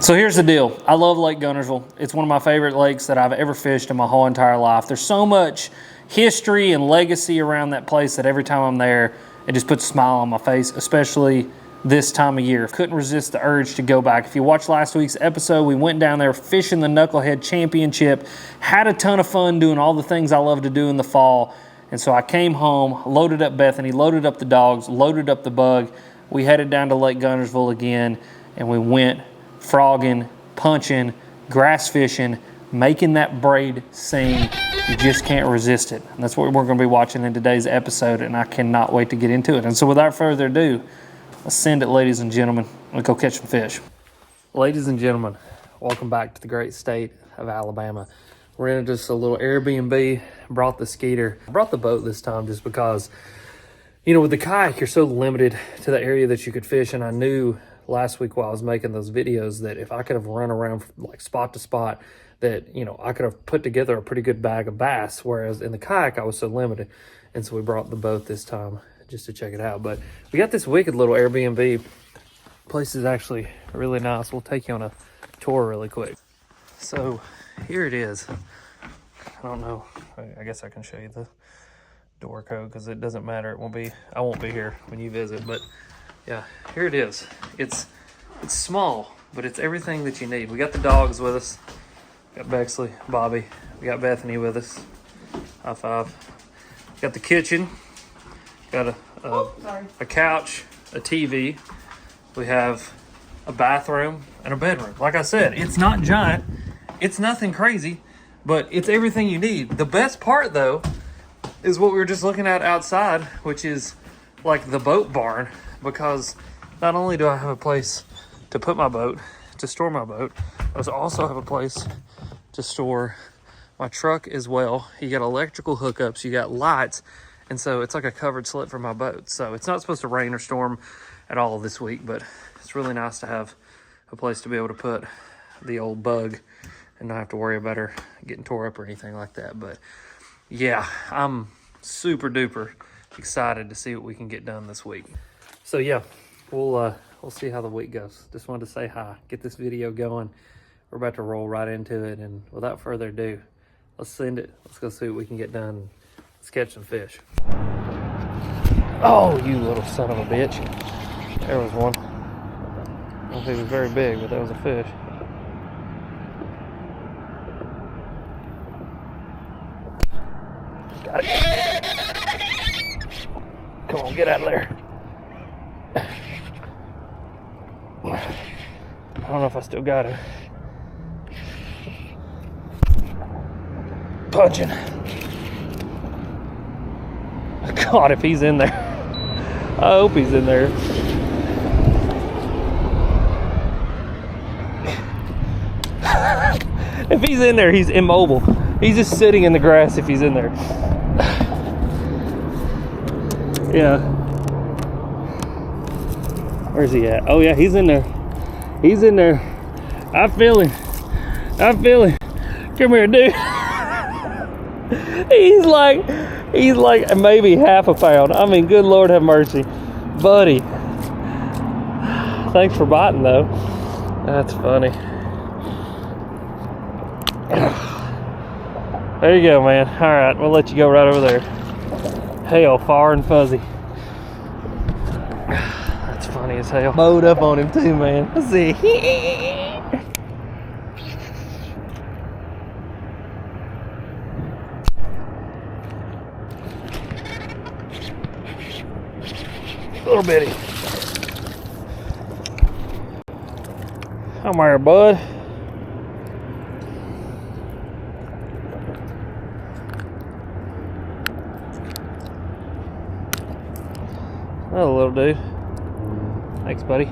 So here's the deal. I love Lake Guntersville. It's one of my favorite lakes that I've ever fished in my whole entire life. There's so much history and legacy around that place that every time I'm there, it just puts a smile on my face, especially this time of year. Couldn't resist the urge to go back. If you watched last week's episode, we went down there fishing the Knucklehead Championship, had a ton of fun doing all the things I love to do in the fall. And so I came home, loaded up Bethany, loaded up the dogs, loaded up the bug. We headed down to Lake Guntersville again, and we went frogging, punching, grass fishing, making that braid sing. You just can't resist it. And that's what we're going to be watching in today's episode, and I cannot wait to get into it. And so without further ado, let's send it, ladies and gentlemen. Let's go catch some fish. Ladies and gentlemen, welcome back to the great state of Alabama. We're in just a little Airbnb, brought the Skeeter. I brought the boat this time just because, you know, with the kayak, you're so limited to the area that you could fish, and I knew last week while I was making those videos that if I could have run around from like spot to spot, that, you know, I could have put together a pretty good bag of bass, whereas in the kayak I was so limited. And so we brought the boat this time just to check it out. But we got this wicked little Airbnb. Place is actually really nice. We'll take you on a tour really quick. So here it is. I don't know, I guess I can show you the door code because it doesn't matter. I won't be here when you visit, but yeah, here it is. It's small, but it's everything that you need. We got the dogs with us. We got Berkley, Bobby. We got Bethany with us. High five. We got the kitchen. Got a couch, a TV. We have a bathroom and a bedroom. Like I said, it's not giant. It's nothing crazy, but it's everything you need. The best part, though, is what we were just looking at outside, which is like the boat barn, because not only do I have a place to put my boat, to store my boat, I also have a place to store my truck as well. You got electrical hookups, you got lights, and so it's like a covered slip for my boat. So it's not supposed to rain or storm at all this week, but it's really nice to have a place to be able to put the old bug and not have to worry about her getting tore up or anything like that. But yeah, I'm super duper excited to see what we can get done this week. So yeah, we'll see how the week goes. Just wanted to say hi, get this video going. We're about to roll right into it, and without further ado, let's send it. Let's go see what we can get done. Let's catch some fish. Oh, you little son of a bitch. There was one. I don't know if he was very big, but that was a fish. Got it. Come on, get out of there. I don't know if I still got it. Punching. God, if he's in there. I hope he's in there. If he's in there, he's immobile. He's just sitting in the grass if he's in there. Yeah. Where's he at? Oh yeah, he's in there. He's in there. I feel him. I feel him. Come here, dude. He's like maybe half a pound. I mean, good Lord have mercy. Buddy. Thanks for biting though. That's funny. There you go, man. All right, we'll let you go right over there. Hell, far and fuzzy. That's funny as hell. Mowed up on him too, man. Let's see. Little bitty. Come here, bud. Another little dude. Thanks, buddy.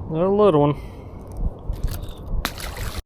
Another little one.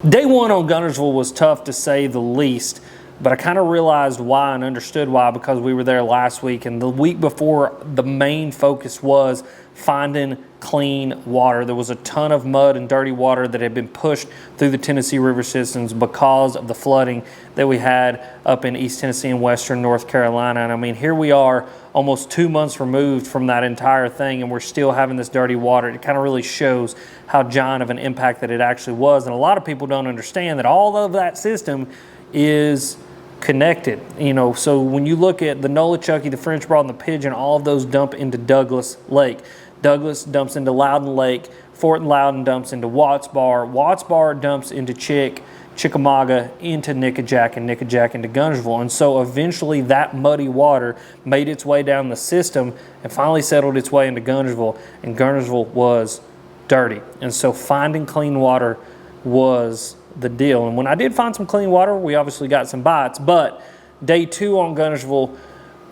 Day one on Guntersville was tough to say the least, but I kind of realized why and understood why because we were there last week, and the week before the main focus was finding clean water. There was a ton of mud and dirty water that had been pushed through the Tennessee River systems because of the flooding that we had up in East Tennessee and Western North Carolina. And I mean, here we are almost 2 months removed from that entire thing, and we're still having this dirty water. It kind of really shows how giant of an impact that it actually was. And a lot of people don't understand that all of that system is connected, you know. So when you look at the Nolichucky, the French Broad, and the Pigeon, all of those dump into Douglas Lake. Douglas dumps into Loudon Lake. Fort and Loudon dumps into Watts Bar. Watts Bar dumps into Chickamauga, into Nickajack, and Nickajack into Guntersville. And so eventually that muddy water made its way down the system and finally settled its way into Guntersville, and Guntersville was dirty. And so finding clean water was the deal. And when I did find some clean water, we obviously got some bites. But day two on Guntersville,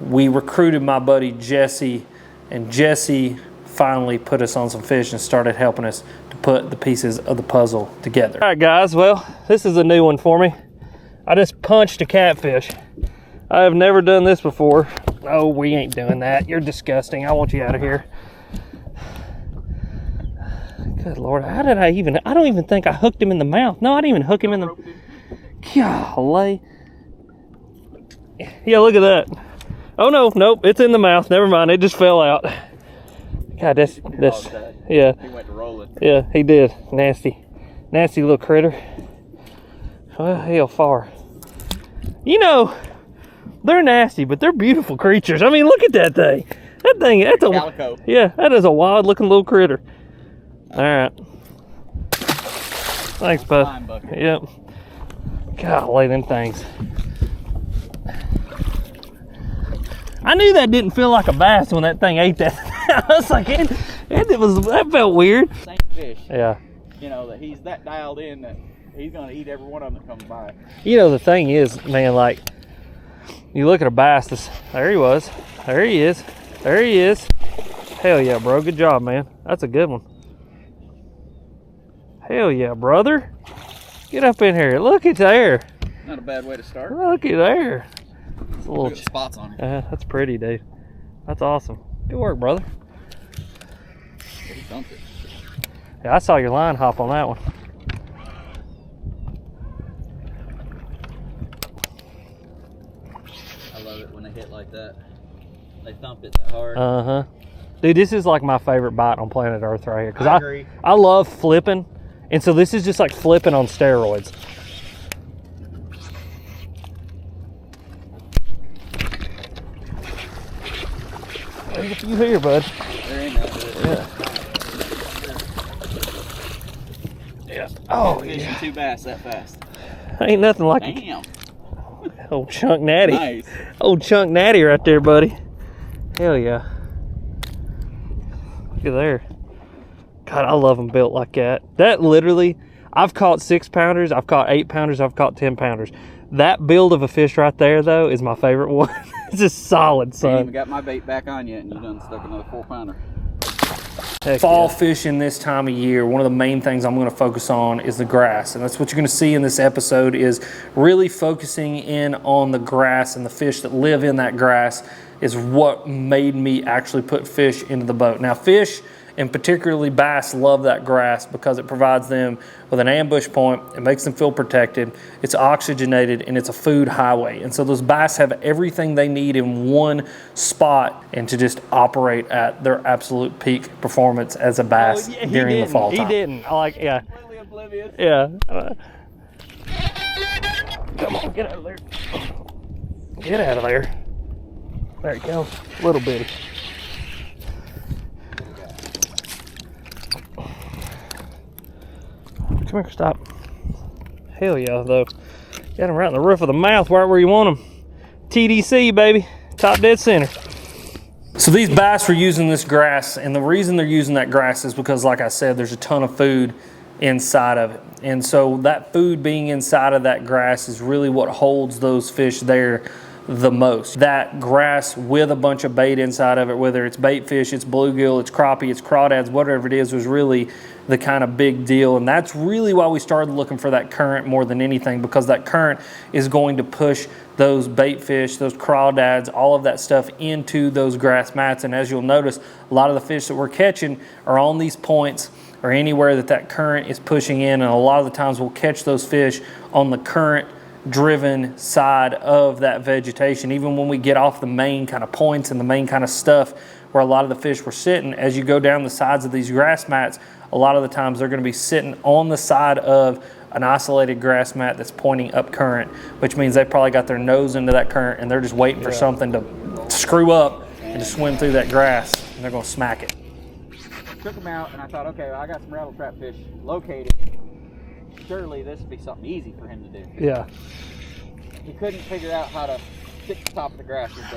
we recruited my buddy Jesse, and Jesse finally put us on some fish and started helping us to put the pieces of the puzzle together. All right, guys, well, this is a new one for me. I just punched a catfish. I have never done this before. Oh, we ain't doing that. You're disgusting. I want you out of here. Good Lord, how did I don't even think I hooked him in the mouth. No, I didn't even hook him in the... Golly. Yeah, look at that. Oh, no, nope, it's in the mouth. Never mind, it just fell out. God, that's yeah. He went to roll it. Yeah, he did. Nasty little critter. Well, hell, far. You know, they're nasty, but they're beautiful creatures. I mean, look at that thing. That's a calico. Yeah, that is a wild looking little critter. All right. Thanks, bud. Yep. Golly, them things. I knew that didn't feel like a bass when that thing ate that. I was like, that felt weird. Same fish. Yeah. You know, that he's that dialed in that he's going to eat every one of them that comes by. You know, the thing is, man, like, you look at a bass, there he was. There he is. There he is. Hell yeah, bro. Good job, man. That's a good one. Hell yeah, brother. Get up in here. Look at there. Not a bad way to start. Look at there. It's a little Look at the spots on it. That's pretty, dude. That's awesome. Good work, brother. Yeah, he dumped it. Yeah, I saw your line hop on that one. I love it when they hit like that. They thump it that hard. Uh-huh. Dude, this is like my favorite bite on planet Earth right here. Because I agree. I love flipping. And so this is just like flipping on steroids. There's a few here, bud. There ain't nothing. Yeah. Yeah. Oh, Fishing yeah. 2 bass that fast. Ain't nothing like Damn. old Chunk Natty. Nice. Old Chunk Natty right there, buddy. Hell yeah. Look at there. God, I love them built like that. That literally, I've caught 6-pounders, I've caught 8-pounders, I've caught 10-pounders. That build of a fish right there, though, is my favorite one. It's just solid, son. I ain't even got my bait back on yet, and you done stuck another 4-pounder. Fall fishing this time of year, one of the main things I'm going to focus on is the grass. And that's what you're going to see in this episode, is really focusing in on the grass, and the fish that live in that grass is what made me actually put fish into the boat. Now, fish, and particularly bass, love that grass because it provides them with an ambush point. It makes them feel protected. It's oxygenated, and it's a food highway. And so those bass have everything they need in one spot, and to just operate at their absolute peak performance as a bass during the fall time. He didn't. I like, yeah. Completely oblivious. Yeah. Come on, get out of there. Get out of there. There you go. Little bitty. Come here, stop. Hell yeah, though. Got him right in the roof of the mouth, right where you want him. TDC, baby. Top dead center. So these bass were using this grass, and the reason they're using that grass is because, like I said, there's a ton of food inside of it. And so that food being inside of that grass is really what holds those fish there the most. That grass with a bunch of bait inside of it, whether it's bait fish, it's bluegill, it's crappie, it's crawdads, whatever it is, was really the kind of big deal. And that's really why we started looking for that current more than anything, because that current is going to push those bait fish, those crawdads, all of that stuff into those grass mats. And as you'll notice, a lot of the fish that we're catching are on these points or anywhere that that current is pushing in. And a lot of the times we'll catch those fish on the current driven side of that vegetation. Even when we get off the main kind of points and the main kind of stuff where a lot of the fish were sitting, as you go down the sides of these grass mats, a lot of the times they're going to be sitting on the side of an isolated grass mat that's pointing up current, which means they probably got their nose into that current and they're just waiting for something to screw up and to swim through that grass, and they're going to smack it. Took them out, and I thought, okay, well, I got some rattle trap fish located. Surely this would be something easy for him to do. Yeah. He couldn't figure out how to stick the top of the grass with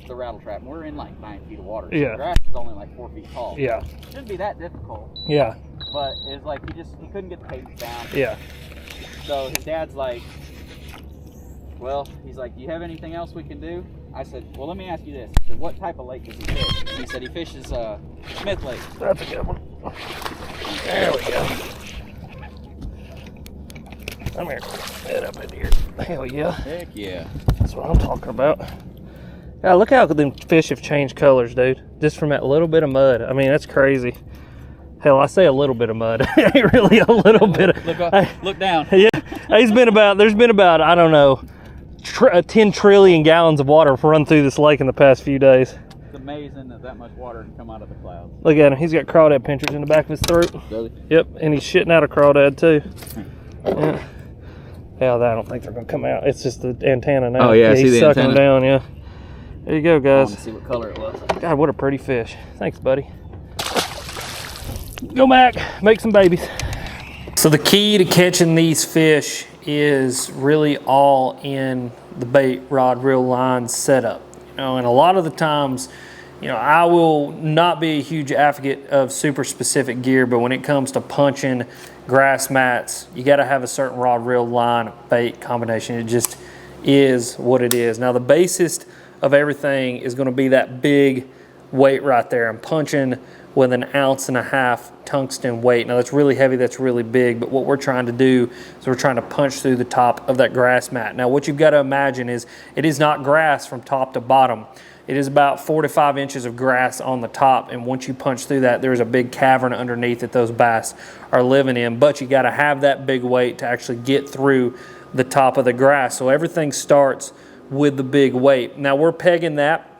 the rattle trap. And we're in like 9 feet of water. So Yeah. the grass is only like 4 feet tall. Yeah. Shouldn't be that difficult. Yeah. But it's like he couldn't get the pace down. Yeah. So his dad's like, well, he's like, do you have anything else we can do? I said, well, let me ask you this. I said, what type of lake does he fish? And he said he fishes Smith Lake. That's a good one. There we go. Come here. Head up in here. Hell yeah. Heck yeah. That's what I'm talking about. Yeah, look how them fish have changed colors, dude. Just from that little bit of mud. I mean, that's crazy. Hell, I say a little bit of mud. Ain't really a little bit of... Look up, look down. Yeah. There's been about, I don't know, 10 trillion gallons of water run through this lake in the past few days. It's amazing that much water can come out of the clouds. Look at him. He's got crawdad pinchers in the back of his throat. Does he? Yep, and he's shitting out a crawdad too. Yeah. Hell, I don't think they're gonna come out. It's just the antenna now. Oh yeah, I see he's the sucking antenna. them down. Yeah. There you go, I guys. want to see what color it was. God, what a pretty fish. Thanks, buddy. Go back, make some babies. So the key to catching these fish is really all in the bait, rod, reel, line setup. You know, and a lot of the times, you know, I will not be a huge advocate of super specific gear, but when it comes to punching grass mats, you got to have a certain rod, reel, line, bait combination. It just is what it is. Now, the basest of everything is going to be that big weight right there. I'm punching with an 1.5 ounce tungsten weight. Now, that's really heavy, that's really big, but what we're trying to do is we're trying to punch through the top of that grass mat. Now, what you've got to imagine is it is not grass from top to bottom. It is about 4 to 5 inches of grass on the top, and once you punch through that, there's a big cavern underneath that those bass are living in. But you got to have that big weight to actually get through the top of the grass. So everything starts with the big weight. Now we're pegging that,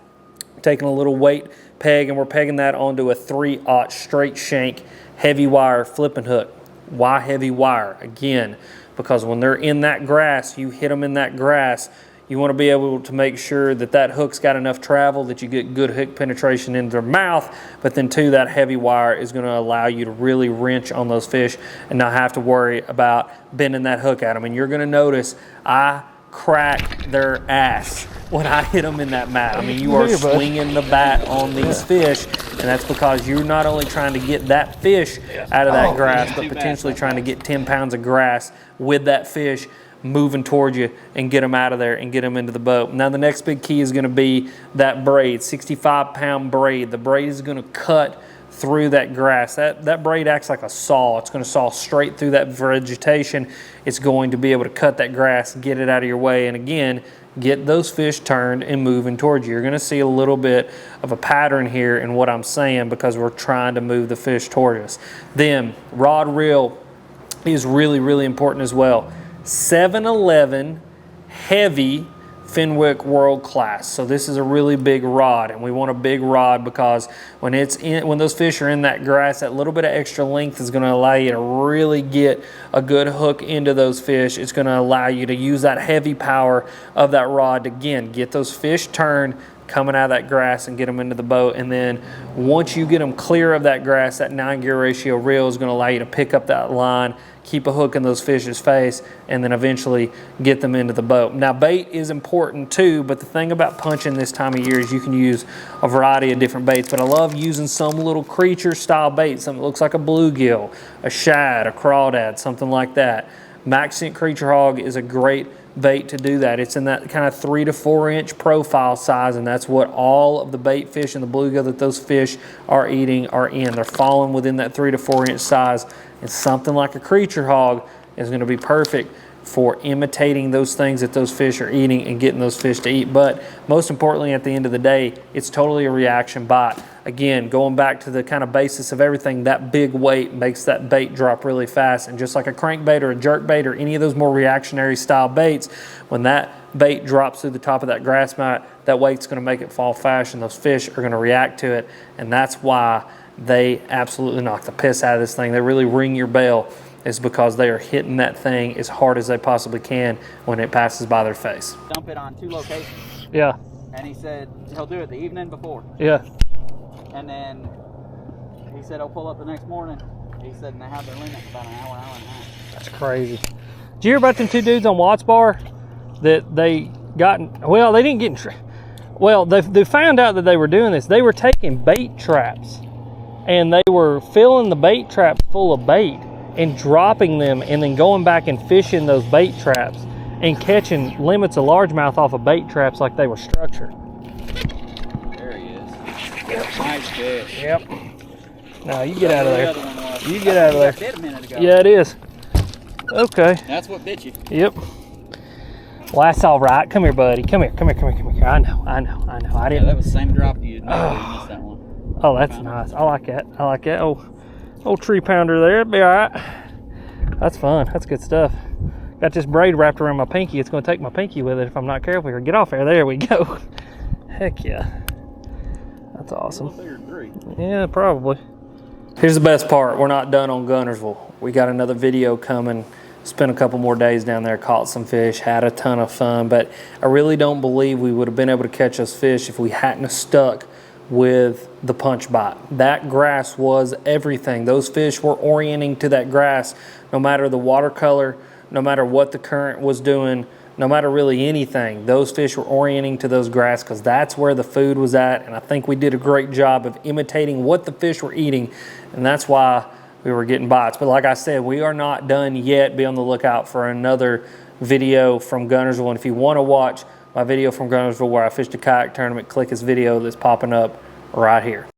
taking a little weight peg, and we're pegging that onto a 3/0 straight shank heavy wire flipping hook. Why heavy wire? Again, because when they're in that grass, you hit them in that grass, you want to be able to make sure that that hook's got enough travel that you get good hook penetration into their mouth, but then too, that heavy wire is going to allow you to really wrench on those fish and not have to worry about bending that hook at them. And you're going to notice I crack their ass when I hit them in that mat. I mean, you are swinging the bat on these fish, and that's because you're not only trying to get that fish out of that grass, but potentially trying to get 10 pounds of grass with that fish moving towards you and get them out of there and get them into the boat. Now, the next big key is going to be that braid, 65-pound braid. The braid is going to cut through that grass. That braid acts like a saw. It's going to saw straight through that vegetation. It's going to be able to cut that grass, get it out of your way, and again, get those fish turned and moving towards you. You're going to see a little bit of a pattern here in what I'm saying because we're trying to move the fish toward us. Then, rod reel is really, really important as well. 711 heavy Fenwick World Class. So this is a really big rod, and we want a big rod because when those fish are in that grass, that little bit of extra length is going to allow you to really get a good hook into those fish. It's going to allow you to use that heavy power of that rod to, again, get those fish turned, coming out of that grass and get them into the boat. And then once you get them clear of that grass, that 9-gear ratio reel is going to allow you to pick up that line, keep a hook in those fish's face, and then eventually get them into the boat. Now, bait is important too, but the thing about punching this time of year is you can use a variety of different baits, but I love using some little creature style bait, something that looks like a bluegill, a shad, a crawdad, something like that. Max Scent Creature Hog is a great bait to do that. It's in that kind of 3 to 4 inch profile size, and that's what all of the bait fish and the bluegill that those fish are eating are in. They're falling within that 3 to 4 inch size, and something like a creature hog is going to be perfect for imitating those things that those fish are eating and getting those fish to eat. But most importantly, at the end of the day, it's totally a reaction bite. Again, going back to the kind of basis of everything, that big weight makes that bait drop really fast. And just like a crankbait or a jerkbait or any of those more reactionary style baits, when that bait drops through the top of that grass mat, that weight's going to make it fall fast, and those fish are going to react to it. And that's why they absolutely knock the piss out of this thing. They really ring your bell, is because they are hitting that thing as hard as they possibly can when it passes by their face. Dump it on 2 locations. Yeah. And he said he'll do it the evening before. Yeah. And then he said he'll pull up the next morning. He said, and they have their limit about an hour, hour and a half. That's crazy. Did you hear about them 2 dudes on Watts Bar that they got, well, they didn't get, well, they found out that they were doing this. They were taking bait traps, and they were filling the bait traps full of bait and dropping them, and then going back and fishing those bait traps and catching limits of largemouth off of bait traps like they were structured. There he is. Yep. Nice fish. Yep. No, you get out of there. You get out of That there. bit a minute ago. Yeah, it is. Okay. That's what bit you. Yep. Well, that's all right. Come here, buddy. Come here. Come here. Come here. Come here. I know. I know. I know. I didn't. Yeah, that was the same drop you missed that one. Oh, that's nice. I like that. I like that. Oh, old tree pounder there. It'll be all right. That's fun. That's good stuff. Got this braid wrapped around my pinky. It's going to take my pinky with it if I'm not careful here. Get off there. There we go. Heck yeah. That's awesome. Yeah, probably. Here's the best part. We're not done on Guntersville. We got another video coming. Spent a couple more days down there, caught some fish, had a ton of fun, but I really don't believe we would have been able to catch those fish if we hadn't have stuck with the punch bite. That grass was everything. Those fish were orienting to that grass, no matter the watercolor, no matter what the current was doing, no matter really anything. Those fish were orienting to those grass because that's where the food was at, and I think we did a great job of imitating what the fish were eating, and that's why we were getting bites. But like I said, we are not done yet. Be on the lookout for another video from Guntersville, and if you want to watch my video from Guntersville where I fished a kayak tournament, click this video that's popping up right here.